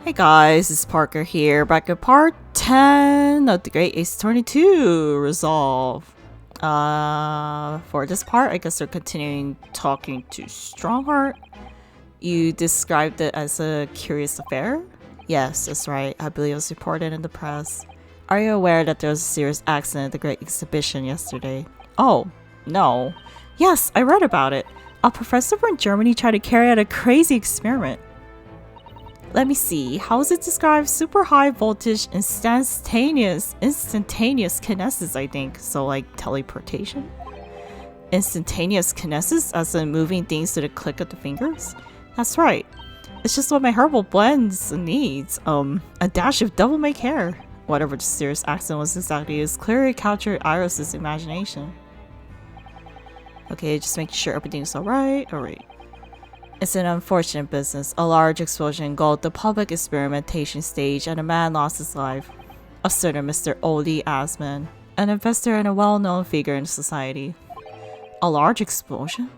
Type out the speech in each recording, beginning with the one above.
Hey guys, it's Parker here, back at part 10 of the Great Ace 22 Resolve. For this part, I guess we're continuing talking to Strongheart. You described it as a curious affair? Yes, that's right. I believe it was reported in the press. Are you aware that there was a serious accident at the Great Exhibition yesterday? Oh, no. Yes, I read about it. A professor from Germany tried to carry out a crazy experiment. Let me see, how is it described? Super high voltage instantaneous kinesis, I think. So like teleportation? Instantaneous kinesis as in moving things to the click of the fingers? That's right. It's just what my herbal blends needs. A dash of double make hair. Whatever the serious accident was exactly is clearly captured Iris's imagination. Okay, just making sure everything's alright. Alright. It's an unfortunate business. A large explosion engulfed the public experimentation stage and a man lost his life. A certain Mr. Oli Asman, an investor and a well-known figure in society. A large explosion?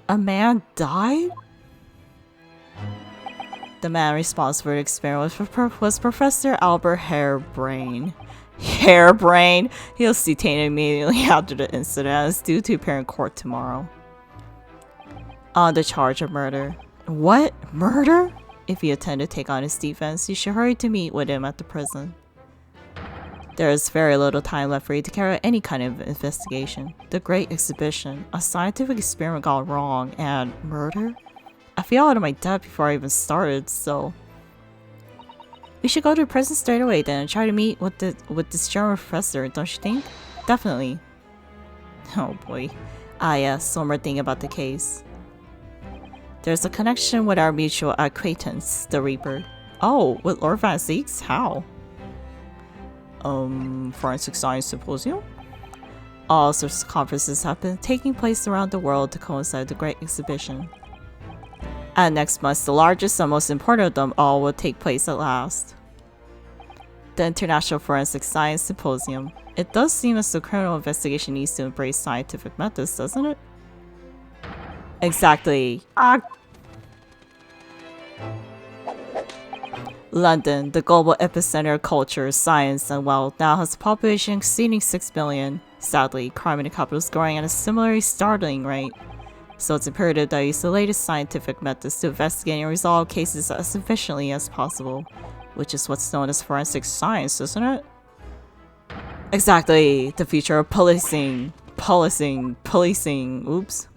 A man died? The man responsible for the experiment was Professor Albert Harebrain. Harebrain? He was detained immediately after the incident and is due to appear in court tomorrow. On the charge of murder. What? Murder? If you intend to take on his defense, you should hurry to meet with him at the prison. There is very little time left for you to carry out any kind of investigation. The Great Exhibition, a scientific experiment gone wrong, and murder? I feel out of my depth before I even started, so... We should go to the prison straight away then and try to meet with this German professor, don't you think? Definitely. Oh boy. Ah yes, one more thing about the case. There's a connection with our mutual acquaintance, the Reaper. Oh, with Lord Van Zeeks? How? Forensic Science Symposium? All sorts of conferences have been taking place around the world to coincide with the Great Exhibition. And next month, the largest and most important of them all will take place at last. The International Forensic Science Symposium. It does seem as though criminal investigation needs to embrace scientific methods, doesn't it? Exactly. London, the global epicenter of culture, science, and wealth, now has a population exceeding 6 million. Sadly, crime in the capital is growing at a similarly startling rate. So it's imperative that I use the latest scientific methods to investigate and resolve cases as efficiently as possible. Which is what's known as forensic science, isn't it? Exactly. The future of policing. Oops.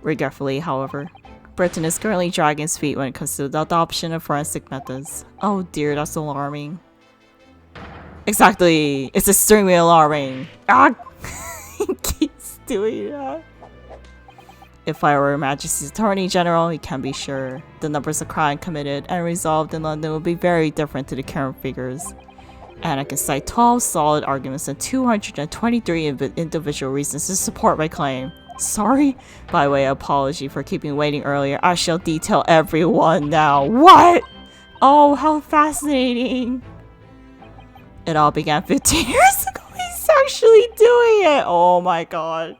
Regretfully, however, Britain is currently dragging its feet when it comes to the adoption of forensic methods. Oh dear, that's alarming. Exactly! It's extremely alarming! He keeps doing that. If I were Her Majesty's Attorney General, you can be sure the numbers of crime committed and resolved in London will be very different to the current figures. And I can cite 12 solid arguments and 223 individual reasons to support my claim. Sorry? By way of apology for keeping waiting earlier, I shall detail everyone now. What? Oh, how fascinating. It all began 15 years ago. He's actually doing it. Oh my god.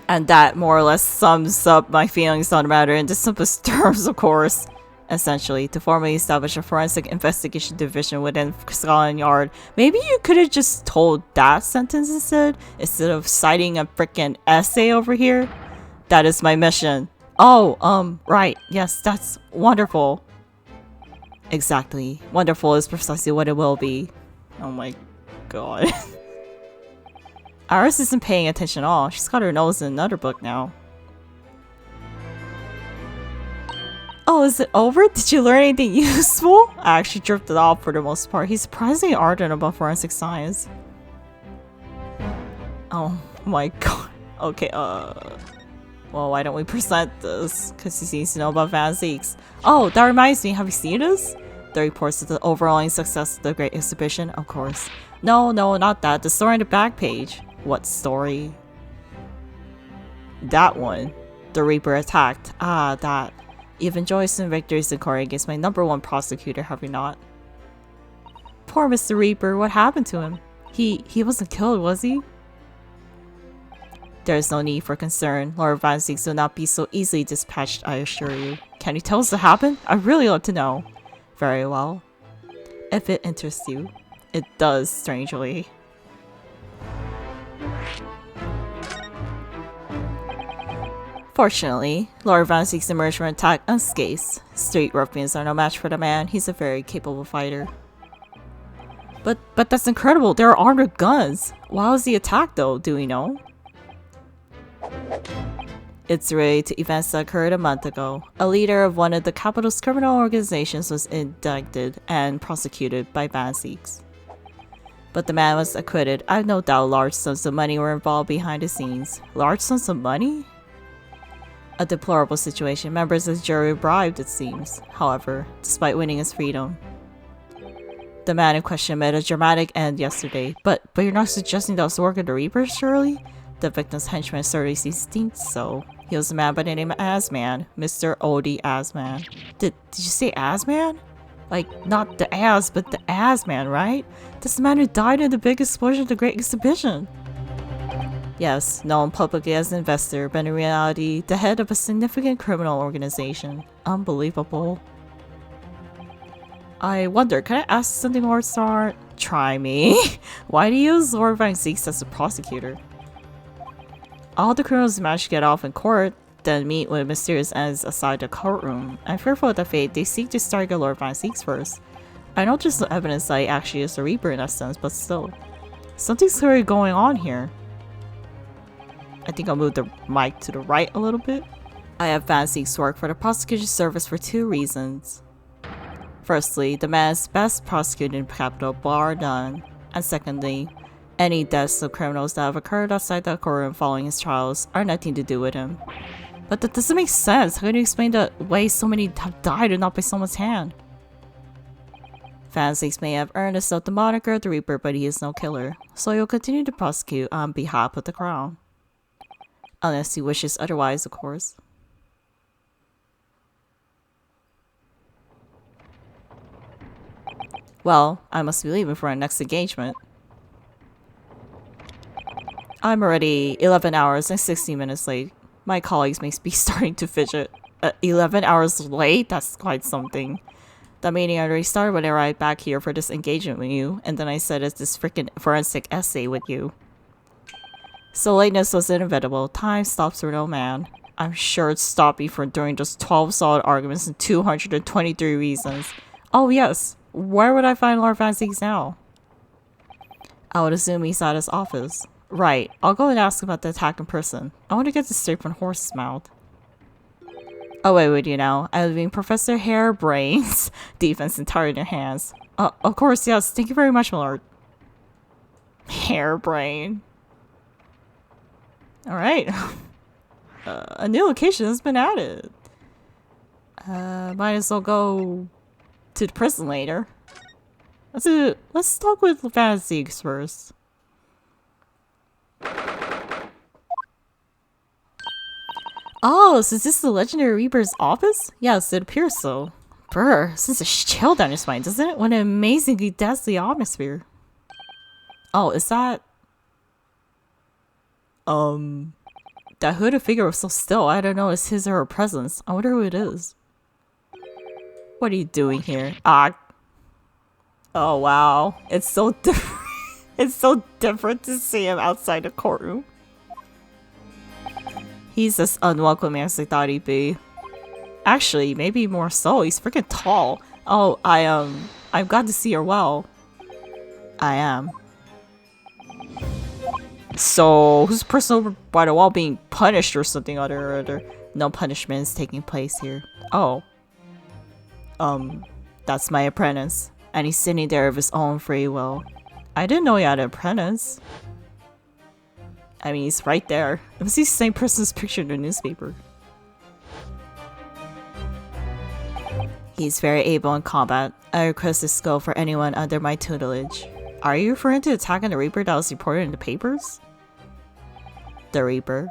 And that more or less sums up my feelings on the matter in the simplest terms, of course. Essentially, to formally establish a forensic investigation division within Scotland Yard. Maybe you could have just told that sentence instead of citing a freaking essay over here. That is my mission. Oh, right. Yes, that's wonderful. Exactly. Wonderful is precisely what it will be. Oh my god. Iris isn't paying attention at all. She's got her nose in another book now. Oh, is it over? Did you learn anything useful? I actually drifted off for the most part. He's surprisingly ardent about forensic science. Oh my god. Okay, well, why don't we present this? Because he seems to know about Van Zeeks. Oh, that reminds me. Have you seen this? The reports of the overwhelming success of the Great Exhibition, of course. No, not that. The story on the back page. What story? That one. The Reaper attacked. Ah, that. You've enjoyed some victories in court against my #1 prosecutor, have you not? Poor Mr. Reaper, what happened to him? He wasn't killed, was he? There is no need for concern. Lord Van Zieks will not be so easily dispatched, I assure you. Can you tell us what happened? I'd really love to know. Very well. If it interests you. It does, strangely. Fortunately, Lord Van Zieks emerged from an attack unscathed. Street ruffians are no match for the man. He's a very capable fighter. But that's incredible. They're armed with guns. Why was he attacked though? Do we know? It's related to events that occurred a month ago. A leader of one of the capital's criminal organizations was indicted and prosecuted by Van Zieks. But the man was acquitted. I have no doubt large sums of money were involved behind the scenes. Large sums of money? A deplorable situation. Members of the jury were bribed, it seems. However, despite winning his freedom, the man in question met a dramatic end yesterday. But you're not suggesting that was the work of the Reaper, surely? The victim's henchman certainly seems so. He was a man by the name of Asman, Mr. Odie Asman. Did you say Asman? Like, not the As, but the Asman, right? That's the man who died in the big explosion of the Great Exhibition. Yes, known publicly as an investor, but in reality, the head of a significant criminal organization. Unbelievable. I wonder, can I ask something, Lord Star? Try me. Why do you use Lord Van Zieks as a prosecutor? All the criminals manage to get off in court, then meet with mysterious ends outside the courtroom. I'm fearful of the fate they seek to target Lord Van Zieks first. I know there's no evidence that he actually is a Reaper in that sense, but still. Something's clearly going on here. I think I'll move the mic to the right a little bit. I have Van Zieks work for the prosecution service for 2 reasons. Firstly, the man is best prosecuted in the capital, bar none. And secondly, any deaths of criminals that have occurred outside the courtroom following his trials are nothing to do with him. But that doesn't make sense. How can you explain the way so many have died and not by someone's hand? Van Zieks may have earned himself the moniker of the Reaper, but he is no killer. So he will continue to prosecute on behalf of the crown. Unless he wishes otherwise, of course. Well, I must be leaving for our next engagement. I'm already 11 hours and 60 minutes late. My colleagues may be starting to fidget. 11 hours late? That's quite something. That meeting already started when I arrived back here for this engagement with you, and then I said it's this freaking forensic essay with you. So lateness was inevitable. Time stops for no man. I'm sure it stopped me from doing just 12 solid arguments and 223 reasons. Oh yes, where would I find Lord Van Zieks now? I would assume he's at his office. Right, I'll go and ask about the attack in person. I want to get this straight from the horse's mouth. Oh wait, would you know? I'm leaving Professor Harebrain's defense entirely in your hands. Of course, yes. Thank you very much, my lord. Harebrain. Alright. A new location has been added. Might as well go to the prison later. Let's talk with Van Zieks first. Oh, so is this the legendary Reaper's office? Yes, it appears so. Brr, sends a chill down your spine, doesn't it? What an amazingly deadly atmosphere. Oh, is that... That hooded figure was so still, I don't know it's his or her presence. I wonder who it is. What are you doing here? Ah. Oh wow. It's so different. It's so different to see him outside the courtroom. He's as unwelcoming as I thought he'd be. Actually, maybe more so. He's freaking tall. Oh, I'm glad to see you're well. I am. So, who's the person over by the wall being punished or something other? No punishment is taking place here. Oh. That's my apprentice. And he's sitting there of his own free will. I didn't know he had an apprentice. I mean, he's right there. It was the same person's picture in the newspaper. He's very able in combat. I request a skill for anyone under my tutelage. Are you referring to the attack on the Reaper that was reported in the papers? The Reaper.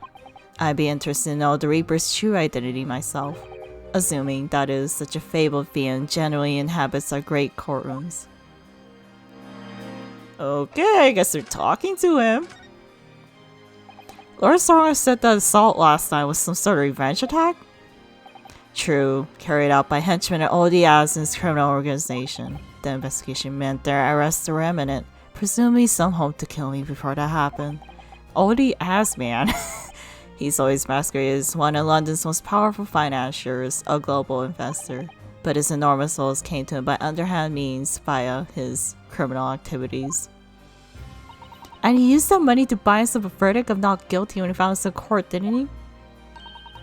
I'd be interested to know the Reaper's true identity myself. Assuming, that is, such a fabled being generally inhabits our great courtrooms. Okay, I guess they're talking to him. Lord Sorrow said that assault last night was some sort of revenge attack? True, carried out by henchmen of O.D. Asmon's criminal organization. The investigation meant their arrests were imminent, presumably some hoped to kill me before that happened. O.D. Asman. He's always masqueraded as one of London's most powerful financiers, a global investor, but his enormous wealth came to him by underhand means via his criminal activities. And he used that money to buy himself a verdict of not guilty when he found himself in court, didn't he?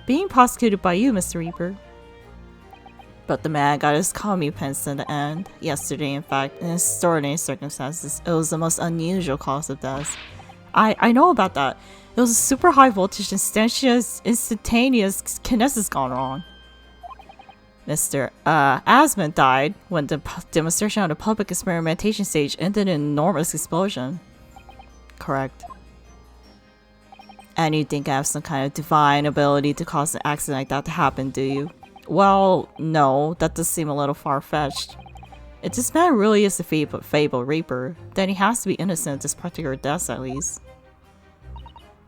Being prosecuted by you, Mr. Reaper. But the man got his commie pence in the end. Yesterday, in fact, in extraordinary circumstances, it was the most unusual cause of death. I know about that. It was a super high voltage instantaneous kinesis gone wrong. Mr. Asman died when the demonstration on the public experimentation stage ended in an enormous explosion. Correct. And you think I have some kind of divine ability to cause an accident like that to happen, do you? Well, no, that does seem a little far-fetched. If this man really is the fabled Reaper, then he has to be innocent of this particular death at least.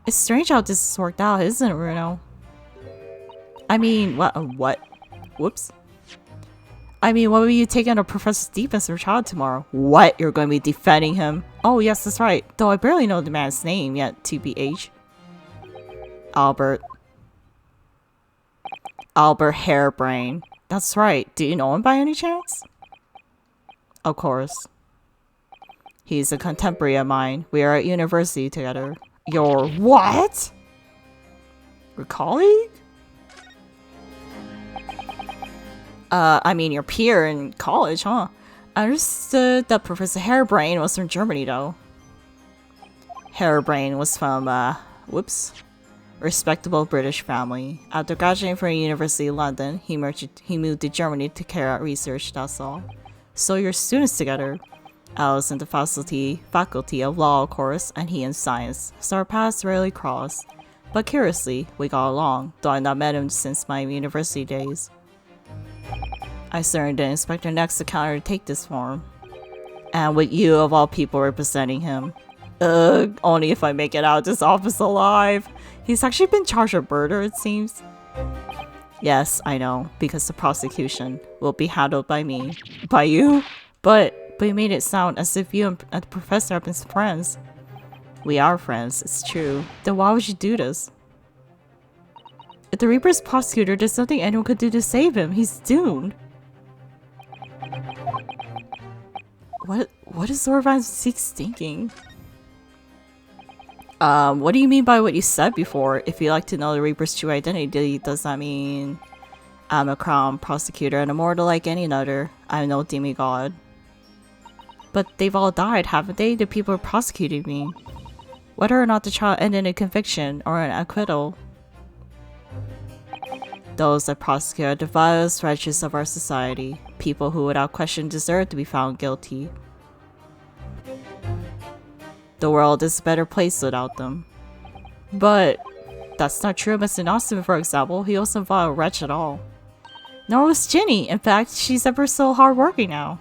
It's strange how this has worked out, isn't it, Bruno? I mean, what? Whoops. I mean, what will you take on Professor defense for child tomorrow? What? You're going to be defending him? Oh, yes, that's right. Though I barely know the man's name yet, TBH. Albert Harebrain. That's right. Do you know him by any chance? Of course. He's a contemporary of mine. We are at university together. Your what? Your colleague? I mean your peer in college, huh? I understood that Professor Harebrain was from Germany, though. Harebrain was from, respectable British family. After graduating from University of London, he moved to Germany to carry out research, that's all. So you're students together. I was in the faculty of law, of course, and he in science, so our paths rarely crossed. But curiously, we got along, though I've not met him since my university days. I certainly didn't expect our next encounter to take this form. And with you, of all people, representing him. Ugh, only if I make it out of this office alive. He's actually been charged with murder, it seems. Yes, I know, because the prosecution will be handled by me. By you? But you made it sound as if you and the professor have been friends. We are friends, it's true. Then why would you do this? If the Reaper's prosecutor, there's nothing anyone could do to save him. He's doomed. What is Lord Van Seek's thinking? What do you mean by what you said before? If you like to know the Reaper's true identity, does that mean I'm a crown prosecutor and immortal like any other? I'm no demigod. But they've all died, haven't they? The people who prosecuted me. Whether or not the trial ended in a conviction or an acquittal. Those that prosecute are the vilest wretches of our society. People who without question deserve to be found guilty. The world is a better place without them. But that's not true of Mr. Austin, for example. He wasn't a vile wretch at all. Nor was Ginny. In fact, she's ever so hardworking now.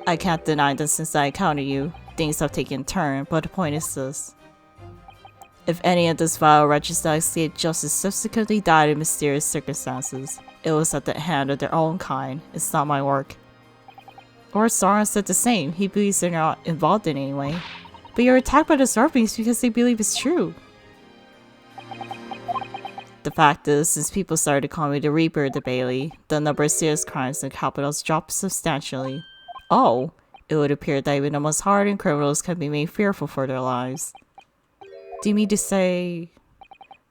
I can't deny that since I encountered you, things have taken a turn, but the point is this. If any of those vile wretches that escaped justice subsequently died in mysterious circumstances, it was at the hand of their own kind. It's not my work. Lord Sauron said the same. He believes they're not involved in any way. But you're attacked by the Zorblings because they believe it's true. The fact is, since people started to call me the Reaper of the Bailey, the number of serious crimes in the capital has dropped substantially. Oh, it would appear that even the most hardened criminals can be made fearful for their lives. Do you mean to say...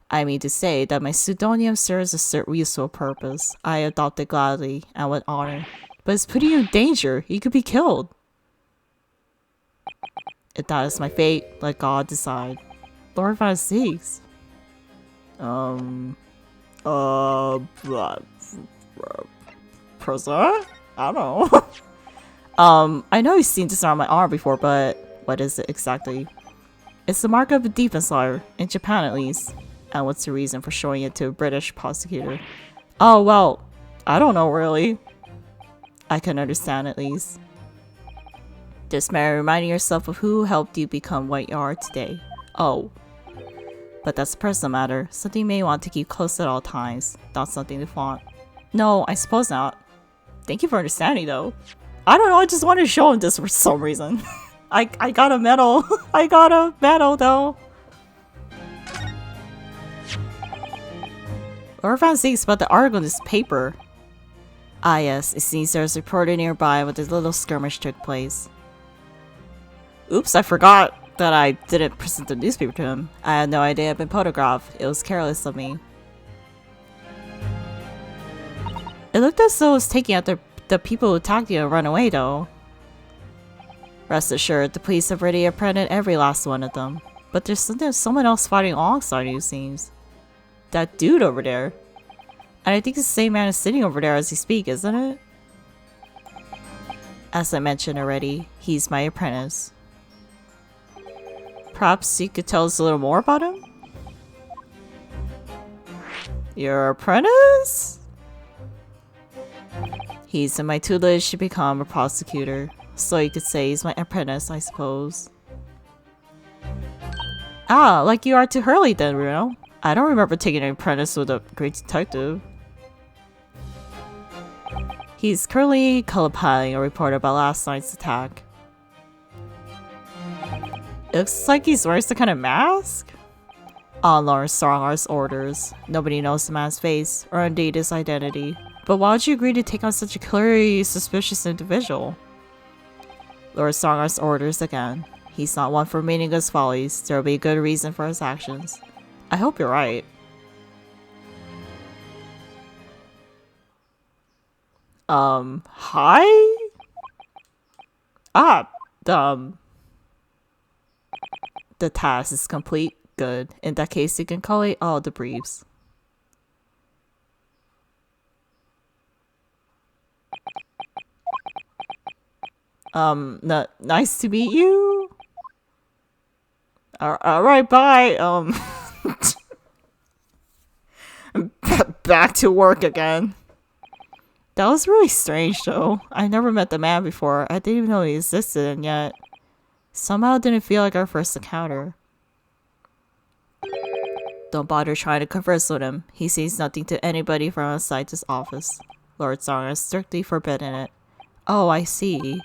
I mean to say that my pseudonym serves a certain useful purpose. I adopt it gladly and with honor. But it's putting you in danger. You could be killed. If that is my fate, let God decide. Lord Van Seeks. present? I don't know. I know you've seen this on my arm before, but what is it exactly? It's the mark of a defense lawyer, in Japan at least. And what's the reason for showing it to a British prosecutor? Oh, well, I don't know really. I can understand at least. Just matter reminding yourself of who helped you become what you are today. Oh. But that's a personal matter, something you may want to keep close at all times, not something to flaunt. No, I suppose not. Thank you for understanding though. I don't know, I just wanted to show him this for some reason. I got a medal. I got a medal though. Lord Van Zeke's about the article in this paper. Ah yes, it seems there's a reporter nearby when this little skirmish took place. Oops, I forgot that I didn't present the newspaper to him. I had no idea I'd been photographed. It was careless of me. It looked as though it was taking out the people who attacked you and run away though. Rest assured, the police have already apprehended every last one of them. But there's someone else fighting alongside you, seems. That dude over there. And I think it's the same man is sitting over there as you speak, isn't it? As I mentioned already, he's my apprentice. Perhaps you could tell us a little more about him? Your apprentice? He's in my tutelage to become a prosecutor. So you could say he's my apprentice, I suppose. Ah, like you are to Hurley then, Runo. I don't remember taking an apprentice with a great detective. He's currently color-piling a report about last night's attack. It looks like he's wearing some kind of mask? On Lawrence Strongar's orders. Nobody knows the man's face, or indeed his identity. But why would you agree to take on such a clearly suspicious individual? Lord Strongar's orders again. He's not one for meaningless follies. There will be a good reason for his actions. I hope you're right. Hi? Ah, the task is complete. Good. In that case, you can collate all the briefs. Nice to meet you. Alright, bye. Back to work again. That was really strange though. I never met the man before. I didn't even know he existed, and yet somehow it didn't feel like our first encounter. Don't bother trying to converse with him. He says nothing to anybody from outside this office. Lord Song is strictly forbidden it. Oh, I see.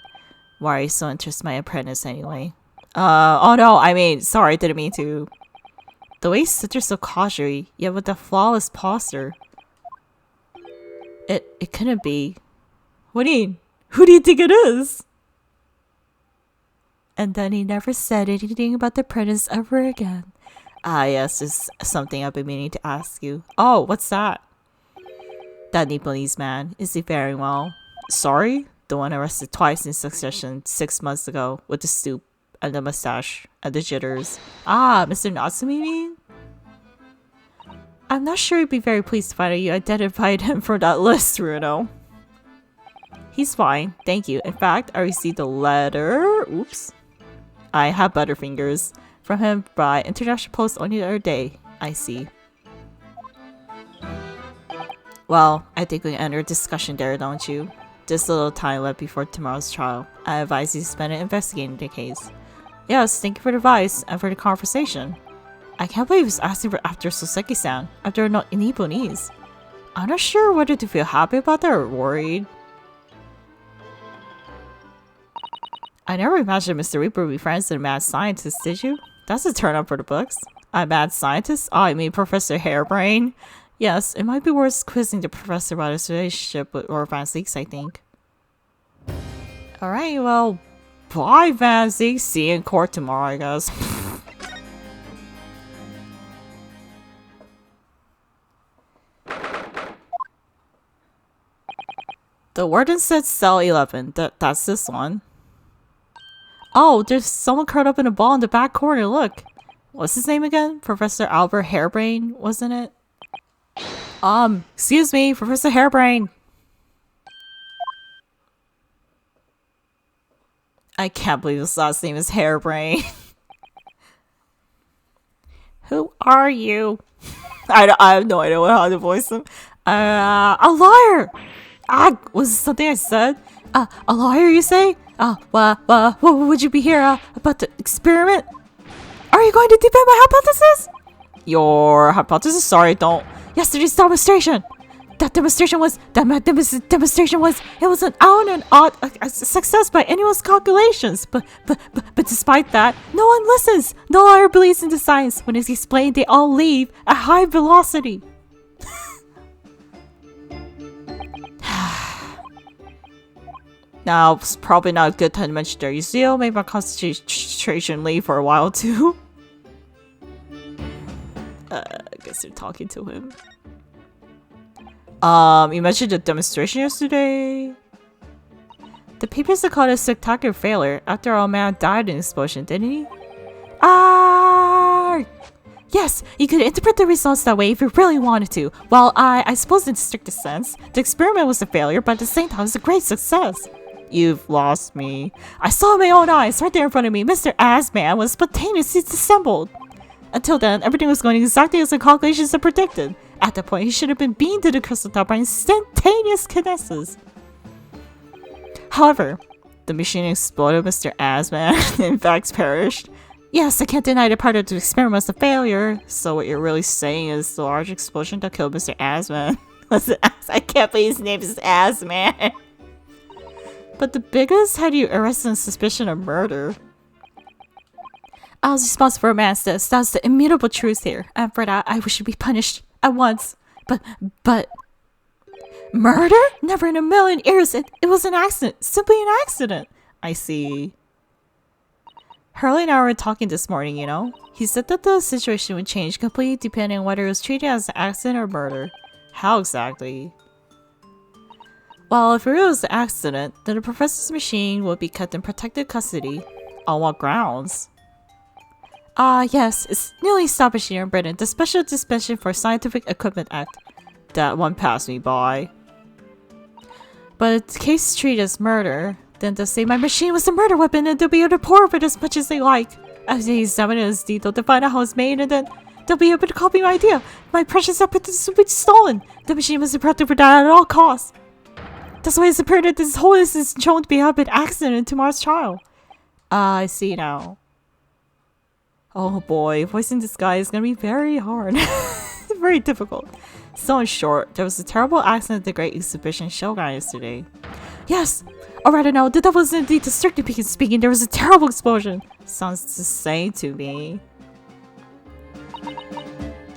Why are you so interested in my apprentice anyway? Oh no, I mean, sorry, I didn't mean to. The way he sits there so casually, yet with a flawless posture. It couldn't be. What do you mean? Who do you think it is? And then he never said anything about the apprentice ever again. Ah yes, it's something I've been meaning to ask you. Oh, what's that? That Nepalese man, is he faring well? Sorry? The one arrested twice in succession 6 months ago, with the stoop, and the mustache, and the jitters. Ah, Mr. Natsumi? I'm not sure he'd be very pleased to find out you identified him from that list, Runo. He's fine, thank you. In fact, I received a letter. Oops. I have butterfingers. From him by international post only the other day. I see. Well, I think we can end our discussion there, don't you? Just a little time left before tomorrow's trial. I advise you to spend it investigating the case. Yes, thank you for the advice and for the conversation. I can't believe he's asking for after Soseki-san, after not in Japanese. I'm not sure whether to feel happy about that or worried. I never imagined Mr. Reaper would be friends with a mad scientist, did you? That's a turn up for the books. A mad scientist? Oh, I mean Professor Harebrain? Yes, it might be worth quizzing the professor about his relationship with Lord Van Zeeks, I think. Alright, well, bye Van Zeeks. See you in court tomorrow, I guess. The warden said cell 11. That's this one. Oh, there's someone curled up in a ball in the back corner, look. What's his name again? Professor Albert Harebrain, wasn't it? Excuse me, Professor Harebrain. I can't believe his last name is Harebrain. Who are you? I have no idea how to voice him. A liar! Was this something I said? A liar, you say? What would you be here about the experiment? Are you going to defend my hypothesis? Your hypothesis? Sorry, don't. Yesterday's demonstration! That demonstration was it was an out and out a success by anyone's calculations. But despite that, no one listens. No lawyer believes in the science. When it's explained, they all leave at high velocity. Now, it's probably not a good time to mention their UCL. Maybe my concentration leave for a while too. I guess they're talking to him. You mentioned the demonstration yesterday. The papers that called it a spectacular failure. After all, man died in an explosion, didn't he? Yes, you could interpret the results that way if you really wanted to. Well, I suppose in the strictest sense, the experiment was a failure, but at the same time, it was a great success. You've lost me. I saw my own eyes right there in front of me. Mr. Assman was spontaneously disassembled. Until then, everything was going exactly as the calculations had predicted. At that point, he should have been beamed to the crystal top by instantaneous kinesis. However, the machine exploded. Mr. Assman, in fact, perished. Yes, I can't deny that part of the experiment was a failure. So what you're really saying is the large explosion that killed Mr. Assman was I can't believe his name is Assman. But the biggest had you arrested on suspicion of murder. I was responsible for a man's death. That's the immutable truth here. And for that, I wish to be punished at once. But... Murder? Never in a million years. It was an accident. Simply an accident. I see. Hurley and I were talking this morning, you know. He said that the situation would change completely depending on whether it was treated as an accident or murder. How exactly? Well, if it was an accident, then the professor's machine would be kept in protected custody. On what grounds? Yes, it's newly established here in Britain, the Special Dispensation for Scientific Equipment Act. That one passed me by. But if the case is treated as murder, then they'll say my machine was a murder weapon and they'll be able to pour of it as much as they like. As they examine it in detail to find out how it's made, and then they'll be able to copy my idea. My precious apparatus will be stolen. The machine must be protected for that at all costs. That's why it's apparent that this whole instance is shown to be a bit accident in tomorrow's trial. I see now. Oh boy, voicing this guy is gonna be very hard. Very difficult. So in short, there was a terrible accident at the Great Exhibition Shogun yesterday. Yes! Alright, I know, that was indeed the strictly speaking, there was a terrible explosion. Sounds the same to me.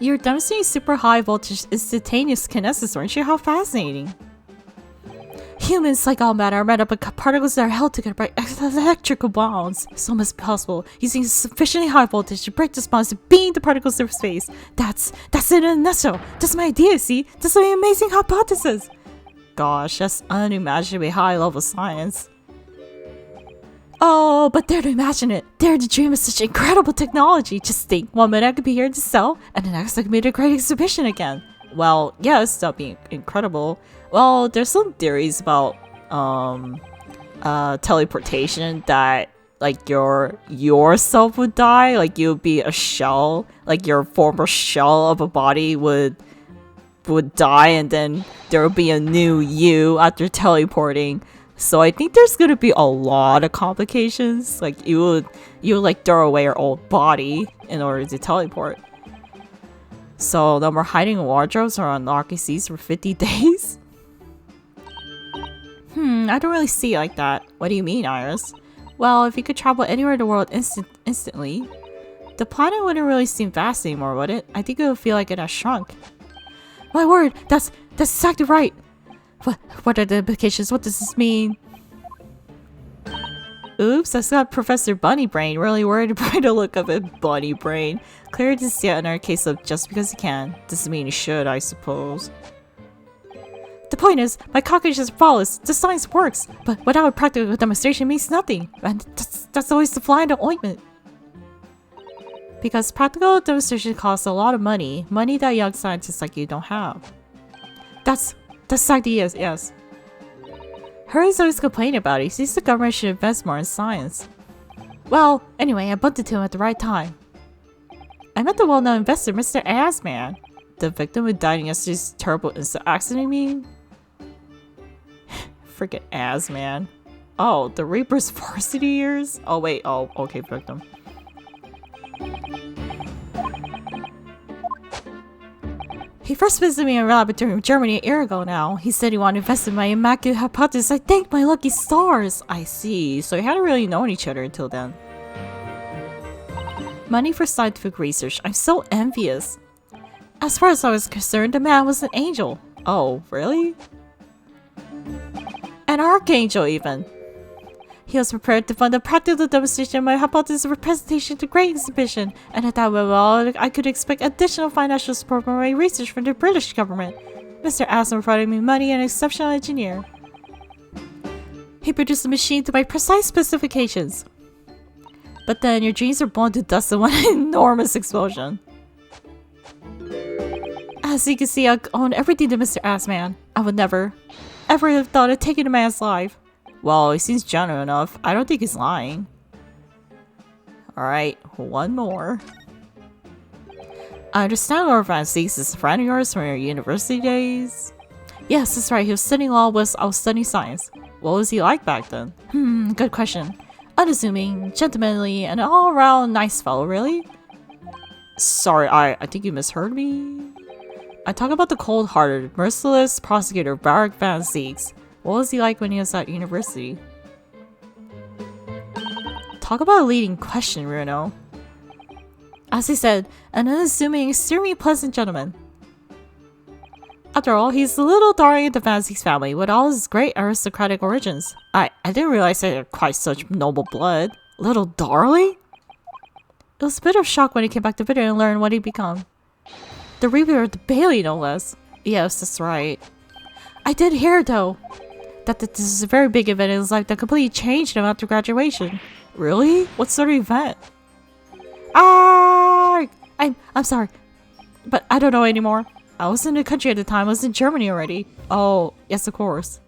You're demonstrating super high voltage instantaneous kinesis, weren't you? How fascinating. Humans, like all matter, are made up of particles that are held together by electrical bonds. So much possible, using sufficiently high voltage to break those bonds and beam the particles through space. That's it in a nutshell. That's my idea, see? That's my amazing hypothesis. Gosh, that's unimaginably high level science. Oh, but dare to imagine it. Dare to dream of such incredible technology. Just think, 1 minute I could be here to sell, and the next I could be at a great exhibition again. Well, yes, that'd be incredible. Well, there's some theories about teleportation that like yourself would die, like you'd be a shell, like your former shell of a body would die, and then there would be a new you after teleporting. So I think there's gonna be a lot of complications. Like you would like throw away your old body in order to teleport. So no more hiding in wardrobes or on RKCs for 50 days? I don't really see it like that. What do you mean, Iris? Well, if you could travel anywhere in the world instantly, the planet wouldn't really seem vast anymore, would it? I think it would feel like it has shrunk. My word, that's exactly right. What are the implications? What does this mean? Oops, that's got Professor Bunny Brain really worried by the look of it. Bunny Brain. Clear to see another case of just because you can. Doesn't mean you should, I suppose. The point is, my calculations are flawless. The science works, but without a practical demonstration means nothing. And that's always the fly in the ointment. Because practical demonstration costs a lot of money. Money that young scientists like you don't have. That's the idea, yes. Hurley's always complaining about it. He thinks the government should invest more in science. Well, anyway, I bumped into him at the right time. I met the well-known investor, Mr. Asman. The victim who died in yesterday's terrible insect accident, you mean? Freaking Asman. Oh, the Reaper's varsity years? Oh, wait. Oh, okay, victim. He first visited me in a laboratory in Germany a year ago now. He said he wanted to invest in my immaculate hypothesis. I thank my lucky stars. I see. So you hadn't really known each other until then. Money for scientific research. I'm so envious. As far as I was concerned, the man was an angel. Oh, really? An archangel, even. He was prepared to fund a practical demonstration of my hypothesis for presentation to great exhibition, and at that well, I could expect additional financial support for my research from the British government. Mr. Aston provided me money and an exceptional engineer. He produced a machine to my precise specifications. But then your dreams are blown to dust in one enormous explosion. As you can see, I own everything to Mr. Assman. I would never, ever have thought of taking a man's life. Well, he seems genuine enough. I don't think he's lying. Alright, one more. I understand Lord Van Zeeks is a friend of yours from your university days? Yes, that's right. He was studying law whilst I was studying science. What was he like back then? Good question. Unassuming, gentlemanly, and an all-around nice fellow, really? Sorry, I think you misheard me. I talk about the cold-hearted, merciless prosecutor Barak Van Zeeks. What was he like when he was at university? Talk about a leading question, Runo. As I said, an unassuming, extremely pleasant gentleman. After all, he's the little darling of the Van Zeeks family with all his great aristocratic origins. I didn't realize they had quite such noble blood. Little darling? It was a bit of a shock when he came back to Britain and learned what he'd become. The Reaper of the Bailey, no less. Yes, that's right. I did hear, though, that this is a very big event in his life that completely changed him after graduation. Really? What sort of event? I'm sorry, but I don't know anymore. I was in the country at the time. I was in Germany already. Oh, yes, of course.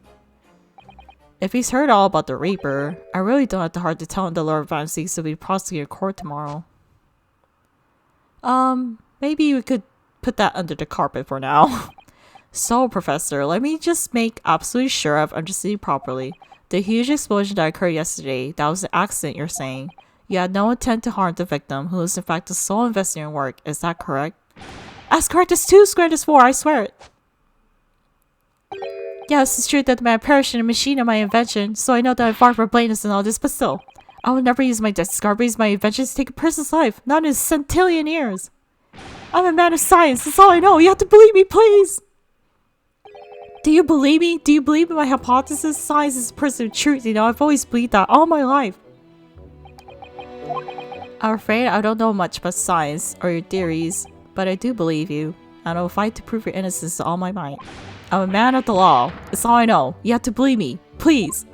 If he's heard all about the Reaper, I really don't have the heart to tell him the Lord Van Zeeks will be prosecuted in court tomorrow. Maybe we could put that under the carpet for now. So, Professor, let me just make absolutely sure I've understood you properly. The huge explosion that occurred yesterday, that was an accident, you're saying. You had no intent to harm the victim, who is in fact the sole investor in work. Is that correct? As correct as 2 squared is 4, I swear it. Yes, it's true that the man perished in a machine of my invention, so I know that I'm far from blameless in all this, but still. I would never use my discoveries, my inventions to take a person's life, not in a centillion years. I'm a man of science, that's all I know. You have to believe me, please! Do you believe me? Do you believe in my hypothesis? Science is the pursuit of truth, you know. I've always believed that all my life. I'm afraid I don't know much about science or your theories, but I do believe you, and I will fight to prove your innocence to all my might. I'm a man of the law. That's all I know. You have to believe me. Please.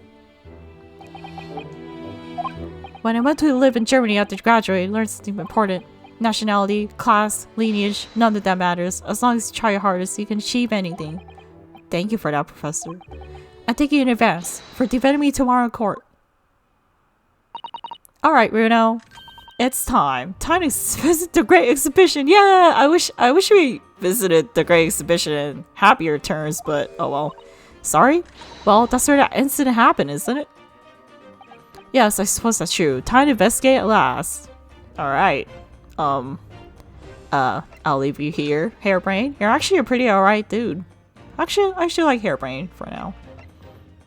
When I went to live in Germany after graduating, I learned something important. Nationality, class, lineage, none of that matters. As long as you try your hardest, you can achieve anything. Thank you for that, Professor. I thank you in advance for defending me tomorrow in court. Alright, Runo. It's time. Time to visit the Great Exhibition. Yeah, I wish we visited the Great Exhibition in happier terms, but oh well. Sorry? Well, that's where that incident happened, isn't it? Yes, I suppose that's true. Time to investigate at last. Alright. I'll leave you here. Harebrain, you're actually a pretty alright dude. Actually, I actually like Harebrain for now.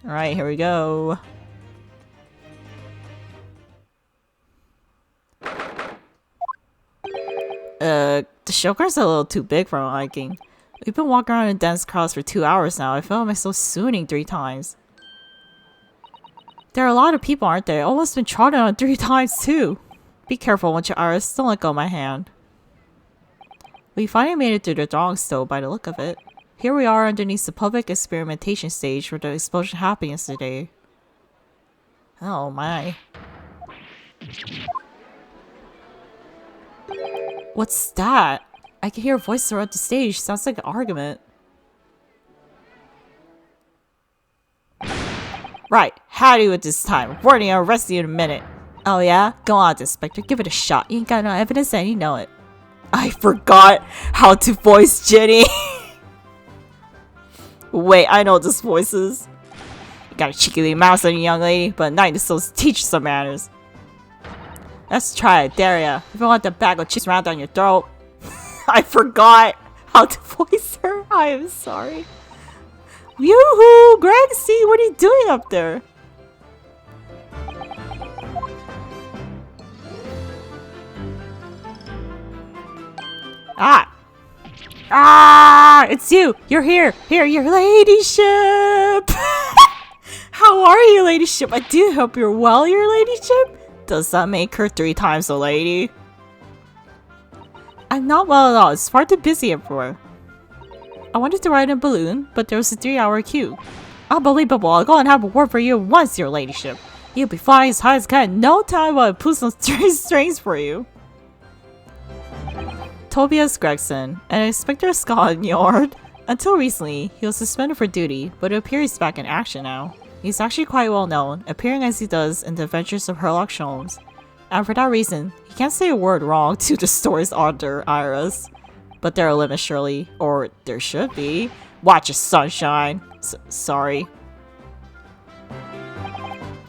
Alright, here we go. The showcar's a little too big for my liking. We've been walking around in dense crowds for 2 hours now. I felt myself swooning 3 times. There are a lot of people, aren't there? Almost been trodden on 3 times too. Be careful once your iris. Don't let go of my hand. We finally made it through the throng still by the look of it. Here we are underneath the public experimentation stage where the explosion happened yesterday. Oh my. What's that? I can hear a voice throughout the stage. Sounds like an argument. Right, howdy with this time. Warning, I'll arrest you in a minute. Oh yeah? Go on, Inspector, give it a shot. You ain't got no evidence and you know it. I forgot how to voice Jenny. Wait, I know what this voice is. You got a cheeky little mouse on you, young lady, but at night is supposed to teach you some manners. Let's try it, dare ya. If you want the bag of chips around down your throat. I forgot how to voice her. I am sorry. Yoo-hoo! Gracie, what are you doing up there? It's you! You're here! Here, your ladyship! How are you, ladyship? I do hope you're well, your ladyship? Does that make her 3 times a lady? I'm not well at all. It's far too busy everywhere. I wanted to ride a balloon, but there was a 3-hour queue. Unbelievable. I'll go and have a word for you once, your ladyship. You'll be flying as high as can in no time while I pull some strings for you. Tobias Gregson, an inspector of Scotland Yard. Until recently, he was suspended for duty, but it appears he's back in action now. He's actually quite well known, appearing as he does in the adventures of Sherlock Holmes. And for that reason, he can't say a word wrong to the story's author, Iris. But there are limits, surely. Or there should be. Watch your sunshine. Sorry.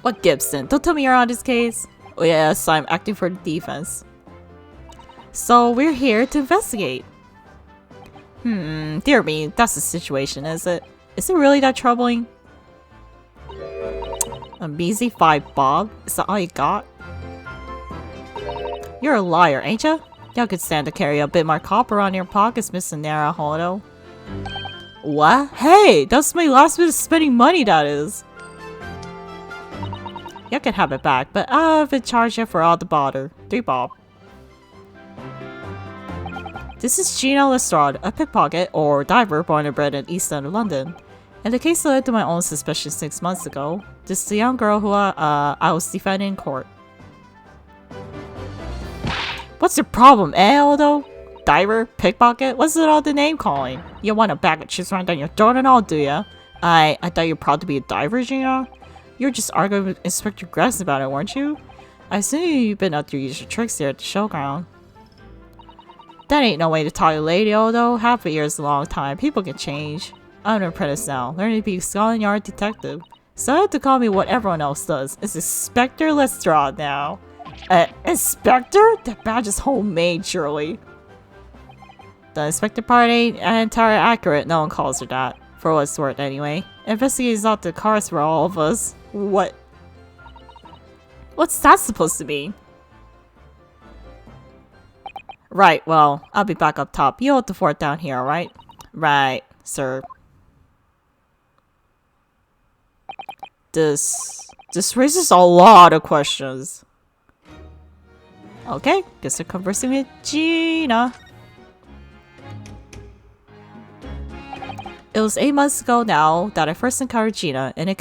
What, Gibson? Don't tell me you're on this case. Oh yes, I'm acting for the defense. So we're here to investigate. Dear me, that's the situation, is it? Is it really that troubling? A measly 5 bob? Is that all you got? You're a liar, ain't ya? Y'all could stand to carry a bit more copper on your pockets, Mr. Naruhodo. What? Hey, that's my last bit of spending money, that is. You can have it back, but I've been charged you for all the bother. 3 bob. This is Gina Lestrade, a pickpocket or diver born and bred in East End of London. In the case that led to my own suspicion 6 months ago, this is the young girl who I was defending in court. What's your problem, Aldo? Diver? Pickpocket? What's it all the name calling? You want a bag of chips right down your throat and all, do ya? I thought you were proud to be a diver, Gina? You were just arguing with Inspector Gress about it, weren't you? I assume you've been up to use your tricks here at the showground. That ain't no way to talk to a lady, although half a year is a long time. People can change. I'm an apprentice now, learning to be a Scotland Yard detective. So I have to call me what everyone else does. It's Inspector Lestrade now. Inspector? That badge is homemade, surely. The inspector part ain't entirely accurate. No one calls her that. For what it's worth, anyway. Investigating's not the cards for all of us. What? What's that supposed to mean? Right, well, I'll be back up top. You hold the fort down here, alright? Right, sir. This raises a lot of questions. Okay, guess we're conversing with Gina. It was 8 months ago now that I first encountered Gina in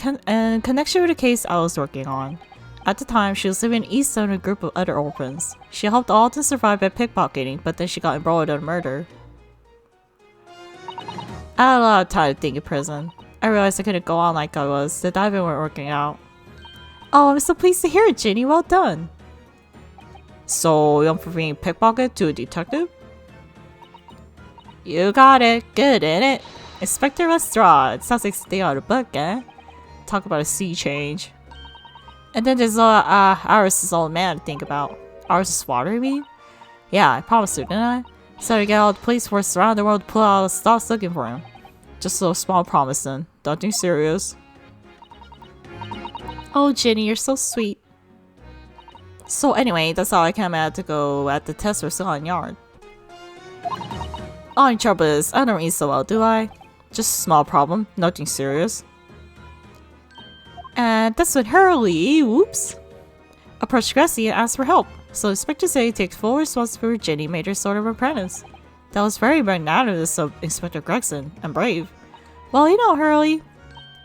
connection with a case I was working on. At the time, she was living in East End with a group of other orphans. She helped all to survive by pickpocketing, but then she got embroiled in a murder. I had a lot of time to think in prison. I realized I couldn't go on like I was. The diving weren't working out. Oh, I'm so pleased to hear it, Ginny. Well done. So, you went from being pickpocket to a detective? You got it. Good, ain't it? Inspector Lestrade. Sounds like something out of a book, eh? Talk about a sea change. And then there's Iris' old man to think about. Iris' water, you mean? Yeah, I promised her, didn't I? So we get all the police force around the world to pull out all the stops looking for him. Just a little small promise then. Nothing serious. Oh, Ginny, you're so sweet. So anyway, that's how I came out to go at the test for Scotland Yard. Only trouble is, I don't read so well, do I? Just a small problem, nothing serious. And that's when Hurley, whoops, approached Gracie and asked for help. So Inspector said he takes full responsibility for Ginny made her sort of apprentice. That was very magnanimous of Inspector Gregson, and brave. Well, you know Hurley.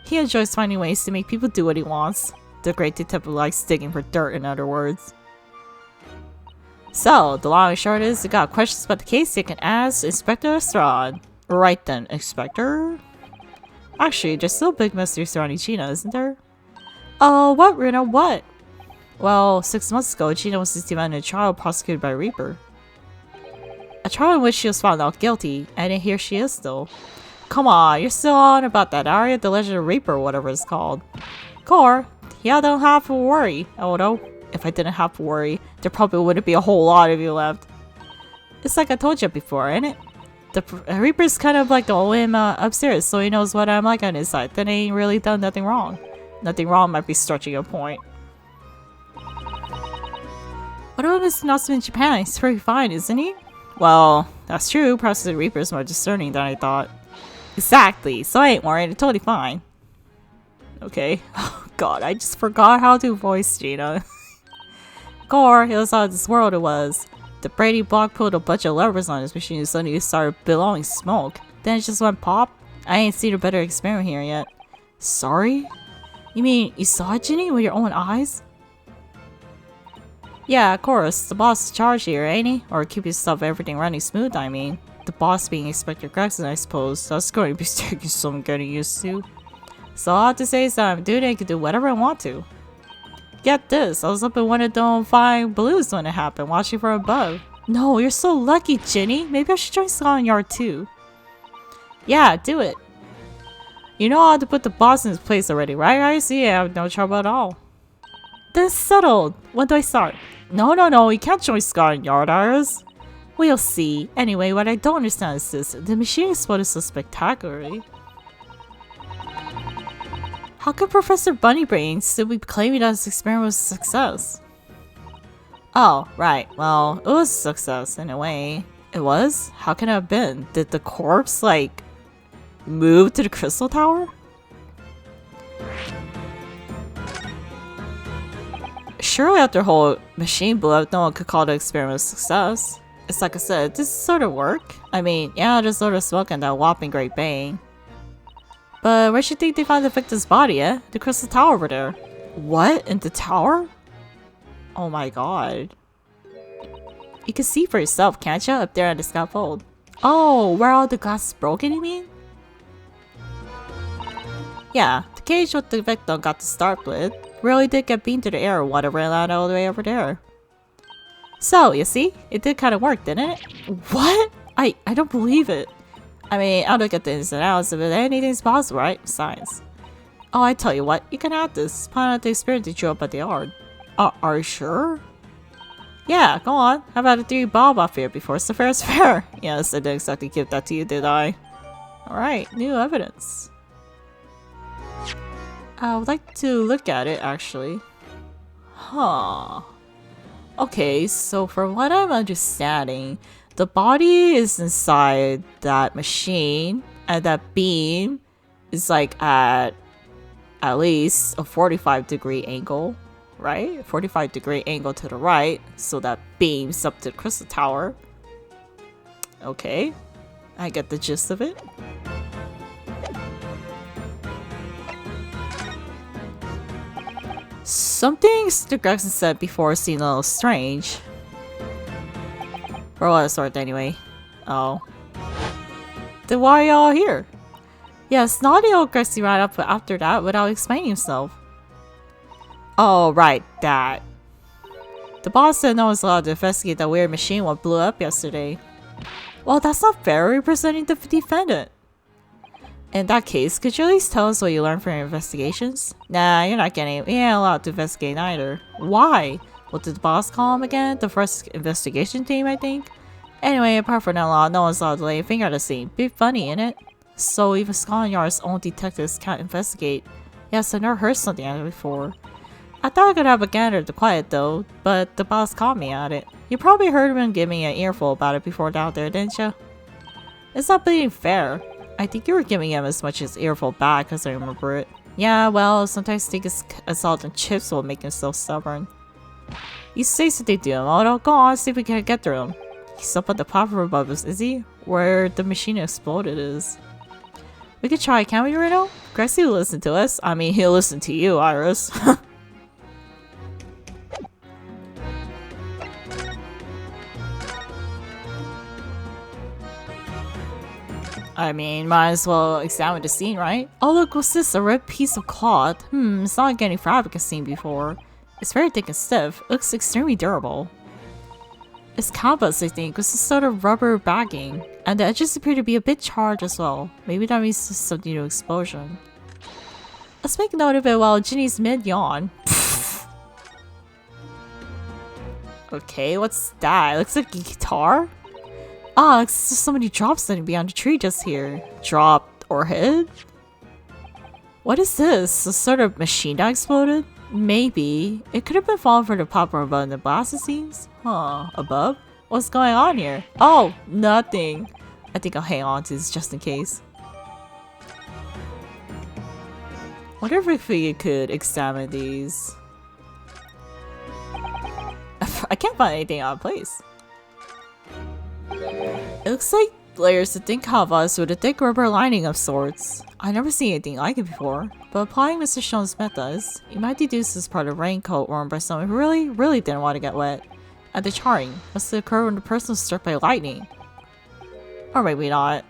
He enjoys finding ways to make people do what he wants. The great detective likes digging for dirt, in other words. So, the long and short is, you got questions about the case you can ask Inspector Lestrade. Right then, Inspector? Actually, there's still a big mystery surrounding Gina, isn't there? Oh, what, Rena, what? Well, 6 months ago, Gina was demanded a trial prosecuted by Reaper. A trial in which she was found not guilty, and here she is still. Come on, you're still on about that, are you? The Legend of Reaper, whatever it's called. Core, yeah, don't have to worry. Although, if I didn't have to worry, there probably wouldn't be a whole lot of you left. It's like I told you before, ain't it? The Reaper's kind of like the OM upstairs, so he knows what I'm like on his side. Then he ain't really done nothing wrong. Nothing wrong might be stretching a point. What about Mr. Natsume in Japan? He's pretty fine, isn't he? Well, that's true. Perhaps the Reaper's more discerning than I thought. Exactly, so I ain't worried. It's totally fine. Okay. Oh god, I just forgot how to voice Gina. Gore, it was out of this world it was. The Brady block put a bunch of levers on his machine and suddenly it started blowing smoke. Then it just went pop. I ain't seen a better experiment here yet. Sorry? You mean you saw it, Ginny, with your own eyes? Yeah, of course. The boss is in charge here, ain't he? Or keeping stuff everything running smooth, I mean. The boss being Inspector Gregson, I suppose. That's going to be taking some getting used to. So all I have to say is that I'm doing it, I can do whatever I want to. Get this, I was up in one of them flying balloons when it happened, watching from above. No, you're so lucky, Ginny. Maybe I should join Scotland Yard too. Yeah, do it. You know how to put the boss in his place already, right? I see, I have no trouble at all. Then it's settled. When do I start? No, you can't join Scotland Yard, Iris. We'll see. Anyway, what I don't understand is this. The machine exploded so spectacularly. How could Professor Bunnybrain still be claiming that his experiment was a success? Oh, right. Well, it was a success in a way. It was? How can it have been? Did the corpse, like, move to the crystal tower? Surely after the whole machine blew up, no one could call the experiment a success. It's like I said, this sort of work. I mean, yeah, just sort of smoke and that whopping great bang. But where do you think they found the victim's body, eh? The crystal tower over there. What? In the tower? Oh my god. You can see for yourself, can't you? Up there on the scaffold. Oh, where all the glass is broken, you mean? Yeah, the cage what the victim got to start with really did get beamed to the air or whatever and landed all the way over there. So, you see? It did kind of work, didn't it? What? I don't believe it. I mean, I'll look at the ins and outs of it. Anything's possible, right? Science. Oh, I tell you what. You can have this. Find out the experience you drew up at the yard. Are you sure? Yeah, go on. How about a 3 bob off here before it's the fair's fair? Yes, I didn't exactly give that to you, did I? Alright, new evidence. I would like to look at it, actually. Huh. Okay, so from what I'm understanding, the body is inside that machine, and that beam is like at least a 45-degree angle, right? 45-degree angle to the right, so that beams up to the crystal tower. Okay, I get the gist of it. Something Mr. Gregson said before seemed a little strange. For what sort, anyway. Oh. Then why are y'all here? Yes, naughty old Gregson ran up after that without explaining himself. Oh, right, that. The boss said no one's allowed to investigate that weird machine what blew up yesterday. Well, that's not fair, representing the defendant. In that case, could you at least tell us what you learned from your investigations? Nah, you're not getting it. We ain't allowed to investigate either. Why? What did the boss call him again? The first investigation team, I think? Anyway, apart from that law, no one's allowed to lay a finger at the scene. Be funny, innit? So even Scotland Yard's own detectives can't investigate. Yes, I never heard something like that before. I thought I could have a gander to quiet though, but the boss caught me at it. You probably heard him give me an earful about it before down there, didn't you? It's not being fair. I think you were giving him as much as earful back as I remember it. Yeah, well, sometimes I think his salt and chips will make him so stubborn. You say something to him, Otto. Go on, see if we can get through him. He's up on the platform above us, is he? Where the machine exploded is. We could try, can't we, Reno? Gracie will listen to us. I mean, he'll listen to you, Iris. I mean, might as well examine the scene, right? Oh look, what's this? A red piece of cloth. It's not like any fabric I've seen before. It's very thick and stiff. It looks extremely durable. It's canvas, I think, with some sort of rubber bagging. And the edges appear to be a bit charred as well. Maybe that means something to explosion. Let's make note of it while Ginny's mid-yawn. Okay, what's that? It looks like a guitar? Ah, it's just so many drops sitting behind the tree just here. Dropped or hit? What is this? A sort of machine that exploded? Maybe. It could have been falling for the popper above in the blast, it seems. Huh, above? What's going on here? Oh, nothing. I think I'll hang on to this just in case. Wonder if we could examine these. I can't find anything out of place. It looks like layers of thin canvas with a thick rubber lining of sorts. I've never seen anything like it before, but applying Mr. Stone's methods, you might deduce this part of a raincoat worn by someone who really didn't want to get wet. And the charring must have occurred when the person was struck by lightning. Or maybe not.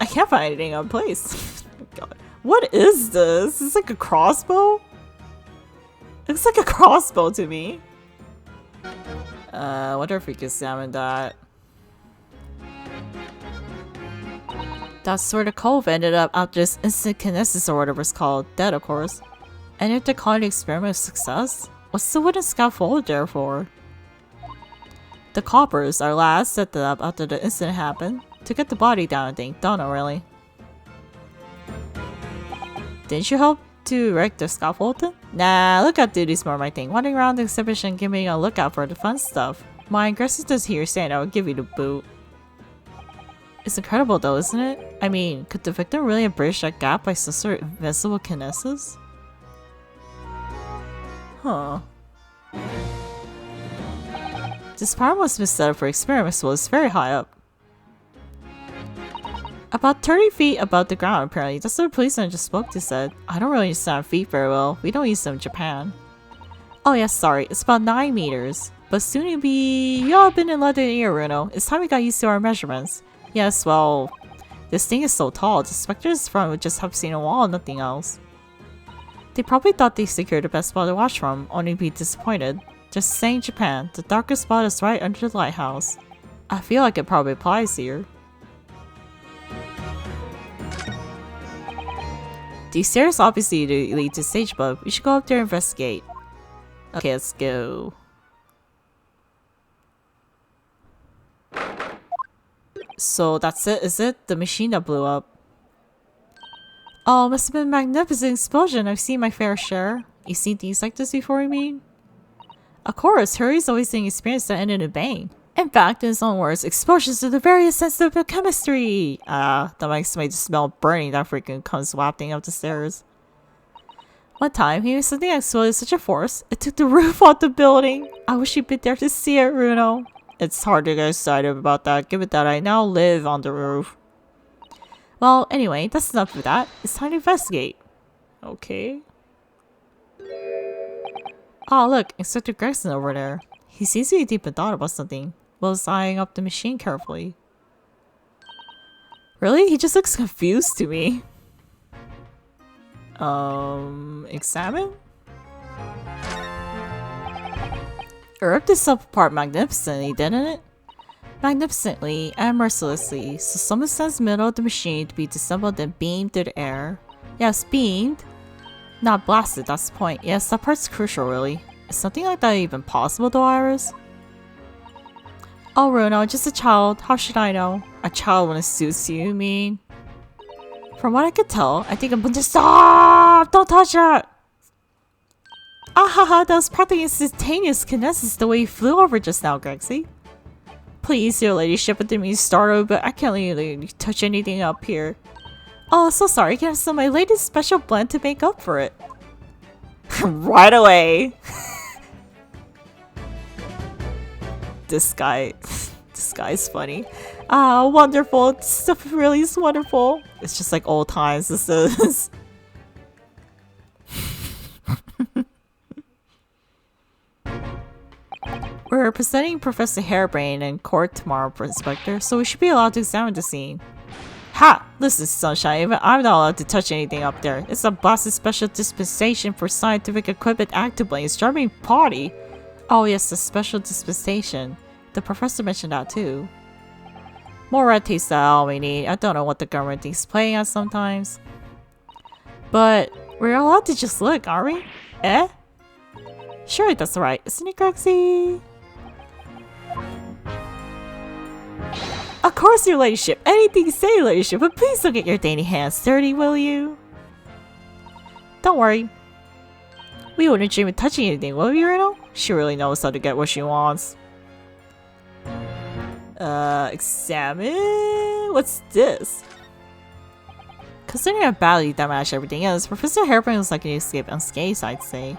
I can't find anything out of place. God. What is this? Is this like a crossbow? It looks like a crossbow to me. Wonder if we can examine that. That's where the cove ended up after this instant kinesis or whatever it's called. Dead, of course. And if they're calling the experiment a success, what's the wooden scaffold there for? The coppers are last set up after the incident happened. To get the body down, I think. Don't know, really. Didn't you help to erect the scaffolding? Nah, lookout duty's more my thing. Wandering around the exhibition, giving a lookout for the fun stuff. My aggressiveness here saying I would give you the boot. It's incredible though, isn't it? I mean, could the victim really have bridged that gap by some sort of invisible kinesis? Huh. This power must have been set up for experiments, so it's very high up. About 30 feet above the ground, apparently. That's what the policeman just spoke to said. I don't really understand feet very well. We don't use them in Japan. Oh yes, sorry. It's about 9 meters. But soon you'll be... You all been in London a year, Runo. It's time we got used to our measurements. Yes, well... This thing is so tall. The specters front would just have seen a wall and nothing else. They probably thought they secured the best spot to watch from, only to be disappointed. Just saying Japan. The darkest spot is right under the lighthouse. I feel like it probably applies here. These stairs obviously lead to stage above. We should go up there and investigate. Okay, let's go. So that's it, is it? The machine that blew up. Oh, must have been a magnificent explosion. I've seen my fair share. You seen things like this before, you mean? Of course, Hurry's always saying experience that ended in a bang. In fact, in his own words, explosions are the very essence of chemistry! That makes me just smell burning that freaking comes wafting up the stairs. One time, he made something explode with such a force, it took the roof off the building! I wish you'd been there to see it, Runo. It's hard to get excited about that, given that I now live on the roof. Well, anyway, that's enough of that. It's time to investigate. Okay. Oh, look, Inspector Gregson over there. He seems to be deep in thought about something. While eyeing up the machine carefully. Really? He just looks confused to me. Examine? It ripped itself apart magnificently, didn't it? Magnificently and mercilessly, so someone stands in the middle of the machine to be disassembled and beamed through the air. Yes, beamed. Not blasted, that's the point. Yes, that part's crucial, really. Is something like that even possible though, Iris? Oh, Runo, just a child. How should I know? A child when it suits you, you mean? From what I could tell, I think I'm going to stop! Don't touch that! Ahaha, that was practically instantaneous kinesis the way you flew over just now, Grexy. Please, your ladyship, I didn't mean to startle, but I can't really touch anything up here. Oh, so sorry. Can I have some of my latest special blend to make up for it? Right away! This guy's funny. Ah, wonderful. This stuff really is wonderful. It's just like old times, this is. We're presenting Professor Harebrain in court tomorrow, Inspector, so we should be allowed to examine the scene. Ha! Listen, Sunshine, even I'm not allowed to touch anything up there. It's a boss's special dispensation for Scientific Equipment Act to blame starving party. Oh yes, the special dispensation. The professor mentioned that too. More red tape's all we need. I don't know what the government thinks playing at sometimes. But we're allowed to just look, aren't we? Eh? Sure, that's right. Isn't it, Grexy? Of course, your ladyship. Anything you say, ladyship, but please don't get your dainty hands dirty, will you? Don't worry. We wouldn't dream of touching anything, will we, Reno? She really knows how to get what she wants. Examine? What's this? Considering how badly damaged everything is, Professor Harebrain was likely to escape unscathed, I'd say.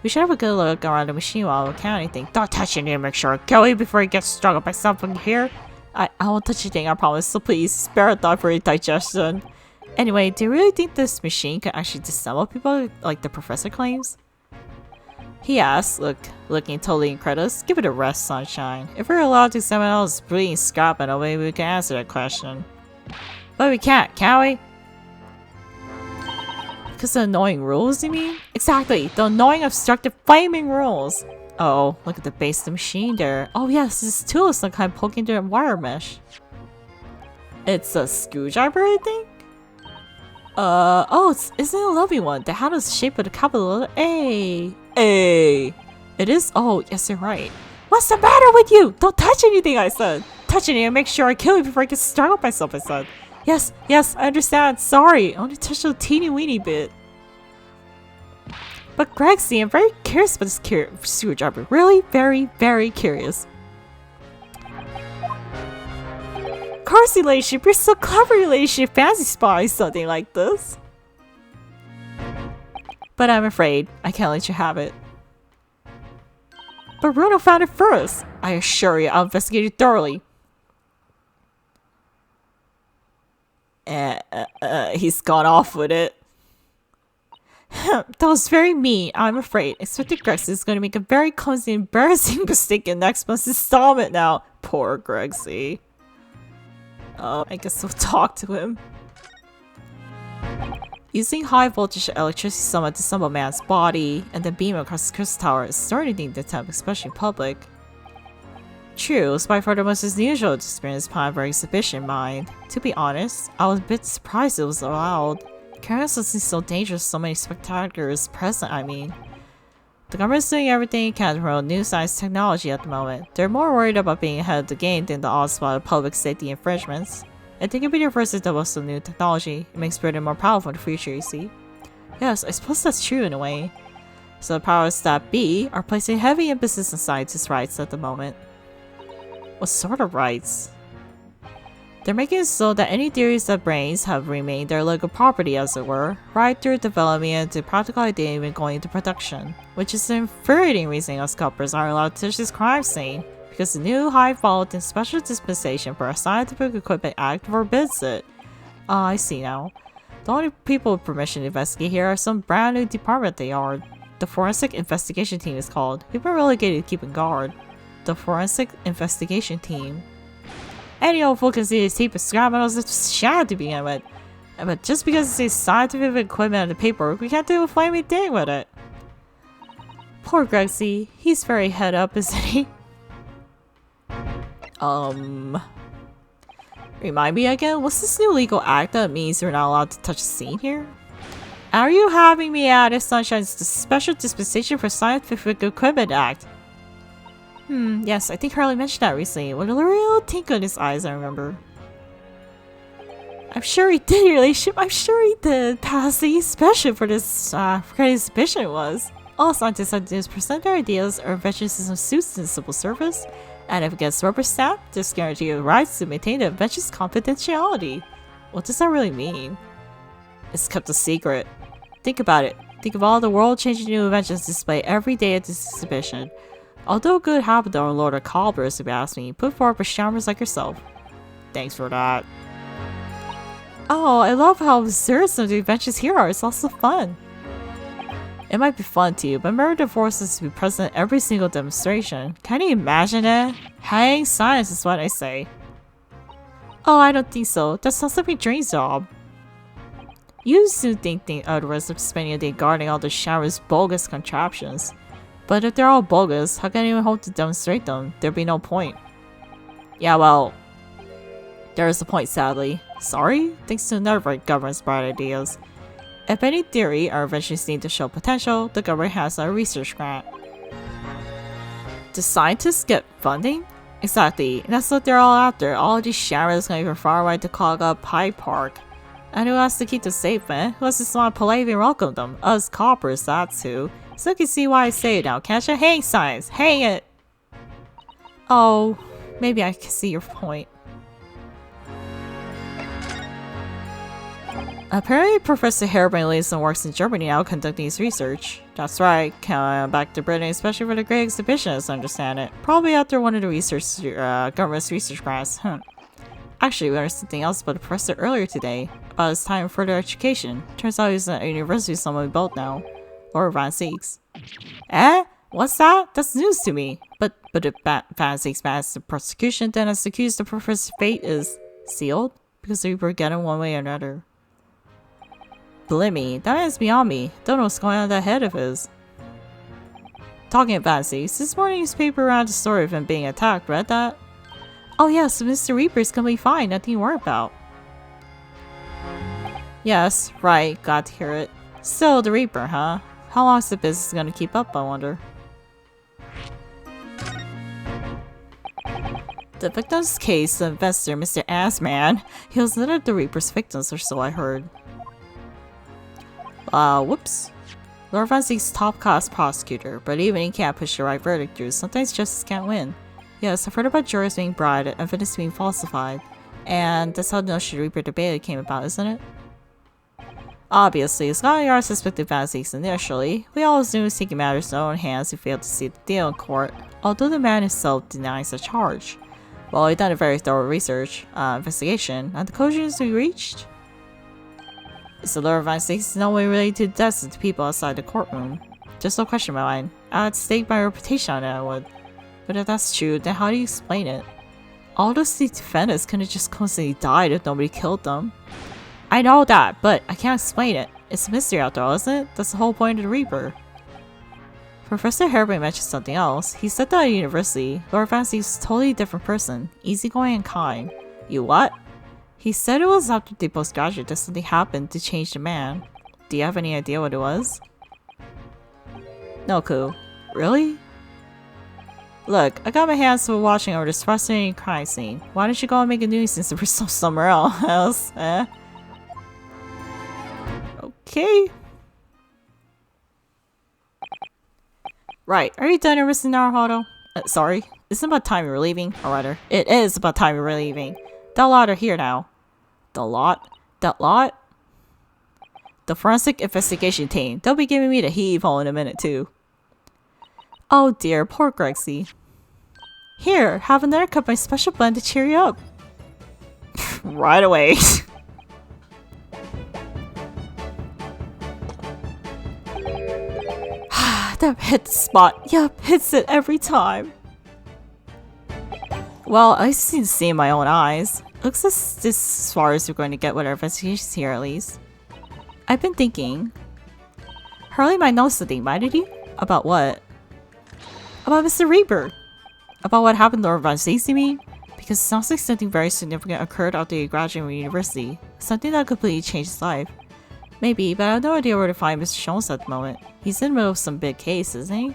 We should have a good look around the machine while we count anything. Don't touch anything, make sure I kill you before he gets struck up by something here. I won't touch anything, I promise, so please, spare a thought for your digestion. Anyway, do you really think this machine can actually disassemble people like the professor claims? He asked, looking totally incredulous. Give it a rest, Sunshine. If we're allowed to examine all this bleeding scrap in a way, we can answer that question. But we can't, can we? Because of the annoying rules, you mean? Exactly, the annoying, obstructive, flaming rules. Oh, look at the base of the machine there. Oh yes, this tool is some kind of poking through a wire mesh. It's a screwdriver, I think? Isn't it a lovely one? The handle is the shape of the capital letter A. A. It is? Oh, yes, you're right. What's the matter with you? Don't touch anything, I said. Touch anything and make sure I kill you before I get startled myself, I said. Yes, I understand. Sorry. I only touched a teeny weeny bit. But Grexy, I'm very curious about this screwdriver. Really, very, very curious. Of course, your ladyship, you're so clever, your ladyship. Fancy spotting something like this. But I'm afraid I can't let you have it. But Bruno found it first. I assure you, I'll investigate it thoroughly. He's gone off with it. That was very mean, I'm afraid. Inspector Grexy is going to make a very clumsy, embarrassing mistake in next month's installment now. Poor Grexy. Oh, I guess we'll talk to him. Using high voltage electricity summon to summon a man's body and then beam across the crystal tower is starting to attempt, especially in public. True, it's by far the most unusual experience upon our exhibition mind. To be honest, I was a bit surprised it was allowed. Carrying something so dangerous, so many spectators present, I mean. The government's doing everything it can to promote new science technology at the moment. They're more worried about being ahead of the game than the odds about public safety infringements. I think it'd be their first to develop some new technology. It makes Britain more powerful in the future, you see. Yes, I suppose that's true in a way. So the powers that be are placing heavy emphasis on scientists' rights at the moment. What sort of rights? They're making it so that any theories that brains have remained their legal property, as it were, right through development to practical idea even going into production, which is an infuriating reason us coppers aren't allowed to touch this crime scene, because the new high-vault and special dispensation for a Scientific Equipment Act forbids it. Ah, I see now. The only people with permission to investigate here are some brand new department they are. The Forensic Investigation Team is called. We've been relegated to keeping guard. The Forensic Investigation Team. Any old fool can see his tape of scrap metals is shattered to begin with. But just because it says scientific equipment on the paperwork, we can't do a flaming thing with it. Poor Grexy. He's very head up, isn't he? Remind me again, what's this new legal act that means you're not allowed to touch the scene here? Are you having me add if Sunshine's the Special Dispensation for Scientific Equipment Act? Yes, I think Harley mentioned that recently, with a real twinkle in his eyes, I remember. I'm sure he did, your ladyship, I'm sure he did. That's the special for this, exhibition it was. All scientists have to do is present their ideas or inventions in some suits in civil service, and if it gets rubber stamped, there's guaranteed the rights to maintain the invention's confidentiality. What does that really mean? It's kept a secret. Think about it. Think of all the world-changing new inventions displayed every day at this exhibition. Although a good habit of our Lord of Cobbers, if you ask me, put forward for charmers like yourself. Thanks for that. Oh, I love how absurd some of the inventions here are. It's also fun. It might be fun to you, but remember the forces to be present at every single demonstration. Can you imagine it? Hang science is what I say. Oh, I don't think so. That sounds like my dream job. You used to think the others of spending a day guarding all the shower's bogus contraptions. But if they're all bogus, how can anyone hope to demonstrate them? There'd be no point. Yeah, well, there is a point, sadly. Sorry? Thanks to another government's bright ideas. If any theory are eventually seen to show potential, the government has a research grant. Do scientists get funding? Exactly, and that's what they're all after. All of these showers going from far away to clog up Hyde Park. And who has to keep them safe, man? Who has to want to politely welcome them? Us coppers, that's who. So you can see why I say it now, can't you? Hang science! Hang it! Oh, maybe I can see your point. Apparently, Professor Harebrain lives and works in Germany now conducting his research. That's right, coming back to Britain, especially for the great exhibition, as I understand it. Probably after one of the government's research grants. Actually, we learned something else about the professor earlier today, about his time in further education. Turns out he's at a university someone we both know. Lord Van Seeks. Eh? What's that? That's news to me. But if Van Seeks managed the prosecution, then it's accused the professor's fate is sealed? Because we were getting one way or another. Blimey, that is beyond me. Don't know what's going on in that head of his. Talking of Van Seeks, this morning's paper around the story of him being attacked, read that? Oh yes, Mr. Reaper's gonna be fine, nothing to worry about. Yes, right, glad to hear it. Still the Reaper, huh? How long's the business gonna keep up, I wonder? The victim's case, the investor, Mr. Assman, he was none of the Reaper's victims, or so I heard. Whoops. Lord Van Seek's top-class prosecutor, but even he can't push the right verdict through. Sometimes justice can't win. Yes, I've heard about jurors being bribed and evidence being falsified. And that's how the notion of Reaper debate came about, isn't it? Obviously, Scotland Yard suspected Van Seeks initially. We always knew he was taking matters in their own hands who failed to see the deal in court, although the man himself denies the charge. Well, he'd done a very thorough investigation, and the conclusions we reached? Is the Lord Van Seeks in no way related to the deaths of the people outside the courtroom? Just no question in my mind. I'd stake my reputation on it, I would. But if that's true, then how do you explain it? All those defendants could have just constantly died if nobody killed them. I know that, but I can't explain it. It's a mystery after all, isn't it? That's the whole point of the Reaper. Professor Harebrain mentioned something else. He said that at university, Lord Van Seeks is a totally different person, easygoing and kind. You what? He said it was after the postgraduate that something happened to change the man. Do you have any idea what it was? No clue. Really? Look, I got my hands full watching over this fascinating crime scene. Why don't you go and make a nuisance of yourself somewhere else, eh? Okay. Right, are you done erasing Naruhodo? Sorry, isn't it about time you were leaving? Or rather, it is about time you were leaving. That lot are here now. The lot? That lot? The forensic investigation team. They'll be giving me the heave-ho in a minute too. Oh dear, poor Grexy. Here, have another cup of my special blend to cheer you up. Right away. That hit the spot. Yep, hits it every time. Well, I've seen the in my own eyes. Looks as far as we're going to get with our investigations here, at least. I've been thinking. Hurley might know something, mightn't he? About what? About Mr. Reaper. About what happened to Lord Van Seeks, you mean? Because it sounds like something very significant occurred after he graduated from university. Something that completely changed his life. Maybe, but I have no idea where to find Mr. Jones at the moment. He's in the middle of some big case, isn't he?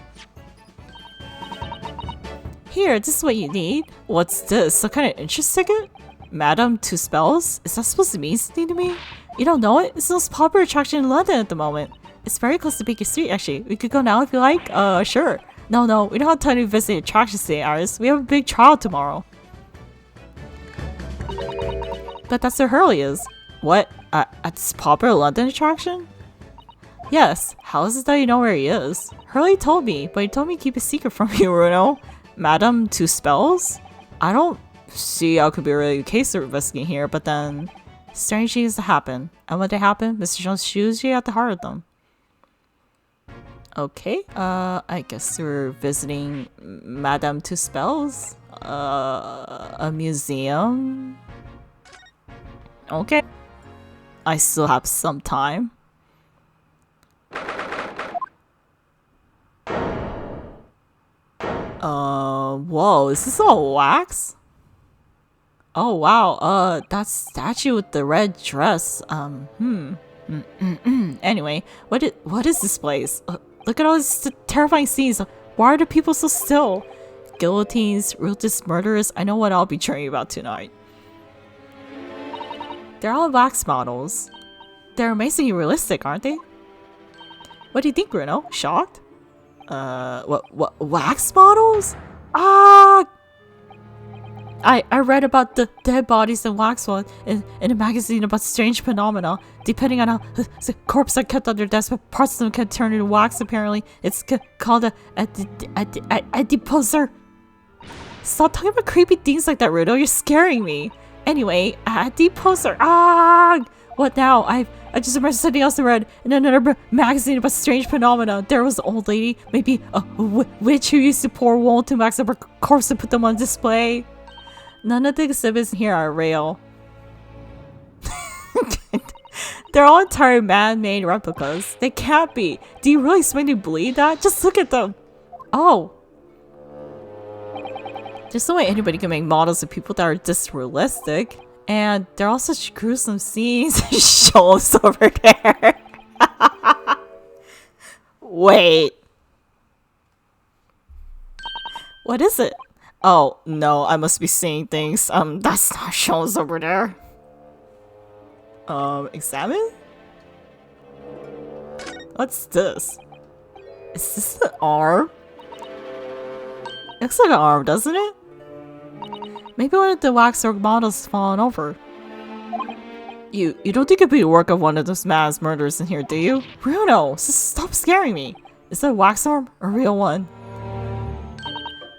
Here, this is what you need. What's this? Some kind of interest ticket? Madam, 2 spells? Is that supposed to mean something to me? You don't know it? It's the most popular attraction in London at the moment. It's very close to Baker Street, actually. We could go now if you like. Sure. No, we don't have time to visit attractions today, Iris. We have a big trial tomorrow. But that's where Hurley is. What? At this popular London attraction? Yes. How is it that you know where he is? Hurley told me, but he told me to keep a secret from you, Bruno. Madam, 2 spells? I don't see how it could be really the case we're investigating here, but then strange things happen. And when they happen, Mr. Jones is usually at the heart of them. Okay, I guess we're visiting Madame Two Spells? A museum? Okay. I still have some time. Whoa, is this all wax? Oh wow, that statue with the red dress, Anyway, what is this place? Look at all these terrifying scenes. Why are the people so still? Guillotines, ruthless murderers. I know what I'll be dreaming about tonight. They're all wax models. They're amazingly realistic, aren't they? What do you think, Bruno? Shocked? What, wax models? Ah! I read about the dead bodies in Waxwell in a magazine about strange phenomena. Depending on how the corpses are kept under death, but parts of them can turn into wax apparently. It's called a deposer. Stop talking about creepy things like that, Rudo. You're scaring me. Anyway, a deposer. Ah! What now? I just remember something else I read in another magazine about strange phenomena. There was an old lady, maybe a witch who used to pour wool to wax up her corpse and put them on display. None of the exhibits here are real. They're all entire man-made replicas. They can't be. Do you really expect me to believe that? Just look at them. Oh. There's no way anybody can make models of people that are this realistic. And they're all such gruesome scenes. Shows over there. Wait. What is it? Oh, no, I must be seeing things. That's not shows over there. Examine? What's this? Is this the arm? Looks like an arm, doesn't it? Maybe one of the waxwork models has fallen over. You don't think it'd be the work of one of those mass murderers in here, do you? Bruno, stop scaring me. Is that a wax arm or a real one?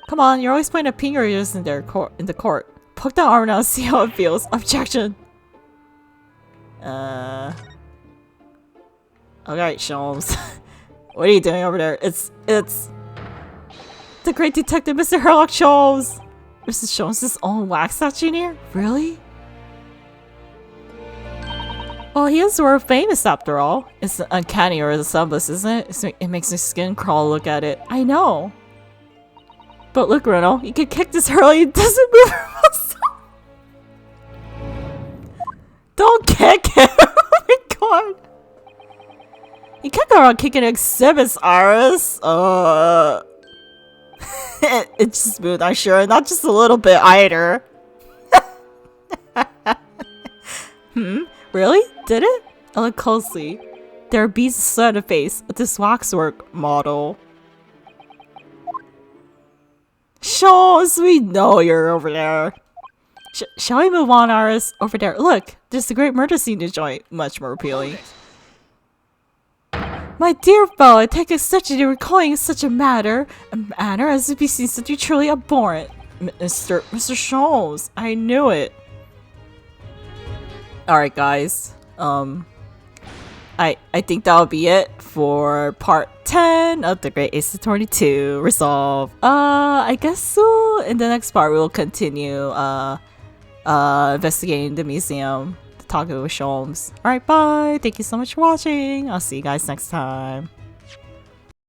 Come on, you're always playing a fingers in there in the court. Poke the arm out and see how it feels. Objection. Alright, Sholmes. What are you doing over there? It's the great detective, Mr. Sherlock Sholmes. Mr. Sholmes' own wax statue here? Really? Well, he is world famous after all. It's uncanny or the resemblance, isn't it? It makes my skin crawl to look at it. I know. But look, Bruno, you can kick this early. It doesn't move himself. Don't kick him. Oh my god. You can't go around kicking exhibits, Iris. It's smooth, I'm sure. Not just a little bit either. Really? Did it? I look closely. There are beads of sweat on the face of this waxwork model. Shows, we know you're over there. Shall we move on, Iris? Over there. Look, there's the great murder scene to join. Much more appealing. My dear fellow, I take exception to recalling such a manner as to be seen to be truly abhorrent. Mr. Scholes, I knew it. Alright guys, I think that'll be it for part 10 of the Great Ace Attorney 2 Resolve. I guess so. In the next part, we will continue investigating the museum, talking with Sholmes. Alright, bye! Thank you so much for watching. I'll see you guys next time.